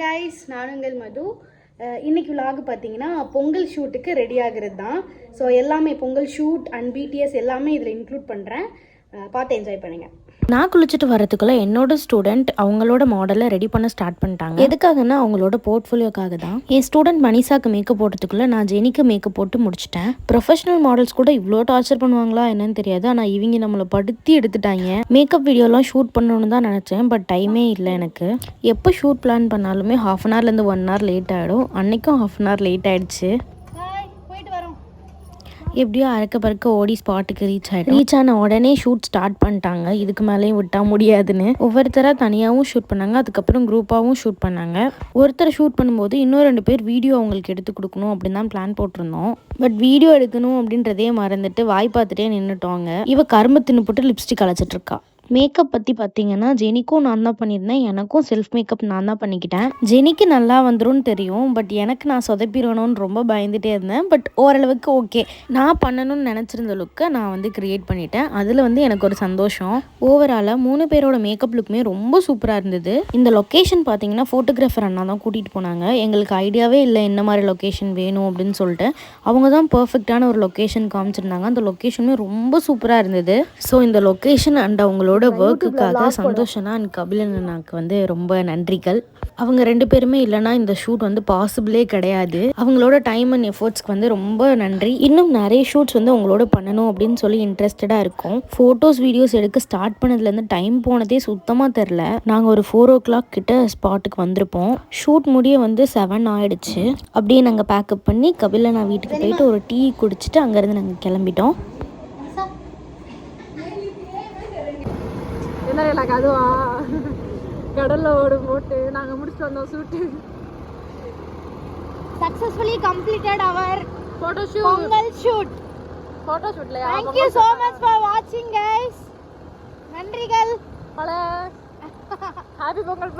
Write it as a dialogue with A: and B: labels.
A: Guys, நான் உங்கள் மது. இன்னைக்கு vlog பார்த்தீங்கன்னா பொங்கல் ஷூட்டுக்கு ரெடி ஆகிறது தான். ஸோ எல்லாமே பொங்கல் ஷூட் அண்ட் பிடிஎஸ் எல்லாமே இதில் இன்க்ளூட் பண்ணுறேன். பார்த்து என்ஜாய் பண்ணுங்கள்.
B: நான் குளிச்சுட்டு வரதுக்குள்ளே என்னோட ஸ்டூடெண்ட் அவங்களோட மாடலை ரெடி பண்ண ஸ்டார்ட் பண்ணிட்டாங்க. எதுக்காகனா அவங்களோட போர்ட்ஃபோலியோக்காக தான். என் ஸ்டூடெண்ட் மனிஷாக்கு மேக்கப் போடுறதுக்குள்ளே நான் ஜெனிக்கு மேக்கப் போட்டு முடிச்சிட்டேன். ப்ரொஃபஷனல் மாடல்ஸ் கூட இவ்வளோ டார்ச்சர் பண்ணுவாங்களா என்னன்னு தெரியாது. ஆனால் இவங்க நம்மளை படுத்தி எடுத்துட்டாங்க. மேக்கப் வீடியோலாம் ஷூட் பண்ணணும்னு தான் நினச்சேன். பட் டைமே இல்லை எனக்கு. எப்போ ஷூட் பிளான் பண்ணாலுமே 1/2 hourலேருந்து 1 hour லேட் ஆகிடும். அன்னைக்கும் 1/2 hour லேட் ஆகிடுச்சு. எப்படியோ அறக்க பறக்க ஓடி ஸ்பாட்டுக்கு ரீச் ஆன உடனே ஷூட் ஸ்டார்ட் பண்ணிட்டாங்க. இதுக்கு மேலேயும் விட்டால் முடியாதுன்னு ஒவ்வொருத்தராக தனியாகவும் ஷூட் பண்ணாங்க. அதுக்கப்புறம் குரூப்பாகவும் ஷூட் பண்ணாங்க. ஒருத்தர் ஷூட் பண்ணும்போது இன்னும் 2 பேர் வீடியோ அவங்களுக்கு எடுத்து கொடுக்கணும் அப்படின்னு தான் பிளான் போட்டிருந்தோம். பட் வீடியோ எடுக்கணும் அப்படின்றதே மறந்துட்டு வாய் பார்த்துட்டே நின்றுட்டோங்க. இவ கரும்பு தின்னு போட்டு லிப்ஸ்டிக் அழைச்சிட்டு இருக்கா. மேக்கப் பற்றி பார்த்தீங்கன்னா ஜெனிக்கும் நான் தான் பண்ணியிருந்தேன். எனக்கும் செல்ஃப் மேக்கப் நான் தான் பண்ணிக்கிட்டேன். ஜெனிக்கு நல்லா வந்துடும் தெரியும். பட் எனக்கு நான் சொதப்பிடணும்னு ரொம்ப பயந்துகிட்டே இருந்தேன். பட் ஓரளவுக்கு ஓகே, நான் பண்ணணும்னு நினச்சிருந்த லுக்கை நான் கிரியேட் பண்ணிட்டேன். அதில் எனக்கு ஒரு சந்தோஷம். ஓவராலாக 3 பேரோட மேக்கப் லுக்குமே ரொம்ப சூப்பராக இருந்தது. இந்த லொக்கேஷன் பார்த்தீங்கன்னா ஃபோட்டோகிராஃபர் அண்ணா தான் கூட்டிகிட்டு போனாங்க. எங்களுக்கு ஐடியாவே இல்லை என்ன மாதிரி லொக்கேஷன் வேணும் அப்படின்னு சொல்லிட்டு. அவங்க தான் பர்ஃபெக்டான ஒரு லொக்கேஷன் காமிச்சிருந்தாங்க. அந்த லொக்கேஷனுமே ரொம்ப சூப்பராக இருந்தது. ஸோ இந்த லொக்கேஷன் அண்ட் அவங்களோட ஒர்க்குக்காக சந்தோஷனா அண்ட் கபிலன் அண்ணாக்கு ரொம்ப நன்றிகள். அவங்க 2 பேருமே இல்லைனா இந்த ஷூட் பாசிபிளே கிடையாது. அவங்களோட டைம் அண்ட் எஃபர்ட்ஸ்க்கு ரொம்ப நன்றி. இன்னும் நிறைய ஷூட்ஸ் உங்களோட பண்ணணும் அப்படின்னு சொல்லி இன்ட்ரெஸ்டடாக இருக்கும். ஃபோட்டோஸ் வீடியோஸ் எடுக்க ஸ்டார்ட் பண்ணதுலேருந்து டைம் போனதே சுத்தமாக தெரில. நாங்கள் ஒரு 4 o'clock கிட்ட ஸ்பாட்டுக்கு வந்திருப்போம். ஷூட் முடிய 7 ஆயிடுச்சு. அப்படியே நாங்கள் பேக்கப் பண்ணி கபிலன் நான் வீட்டுக்கு போயிட்டு ஒரு டீ குடிச்சிட்டு அங்கேருந்து நாங்கள் கிளம்பிட்டோம்.
C: எனக்கு அதுவா கடல்ல ஓடு போட்டு நாங்க முடிச்சுட்டு வந்தோம் shoot.
A: Successfully completed our
C: photo shoot.
A: Pongal shoot.
C: photo shootல
A: Thank you so much for watching guys. நன்றிகள்.
C: பல ஹாப்பி பொங்கல்.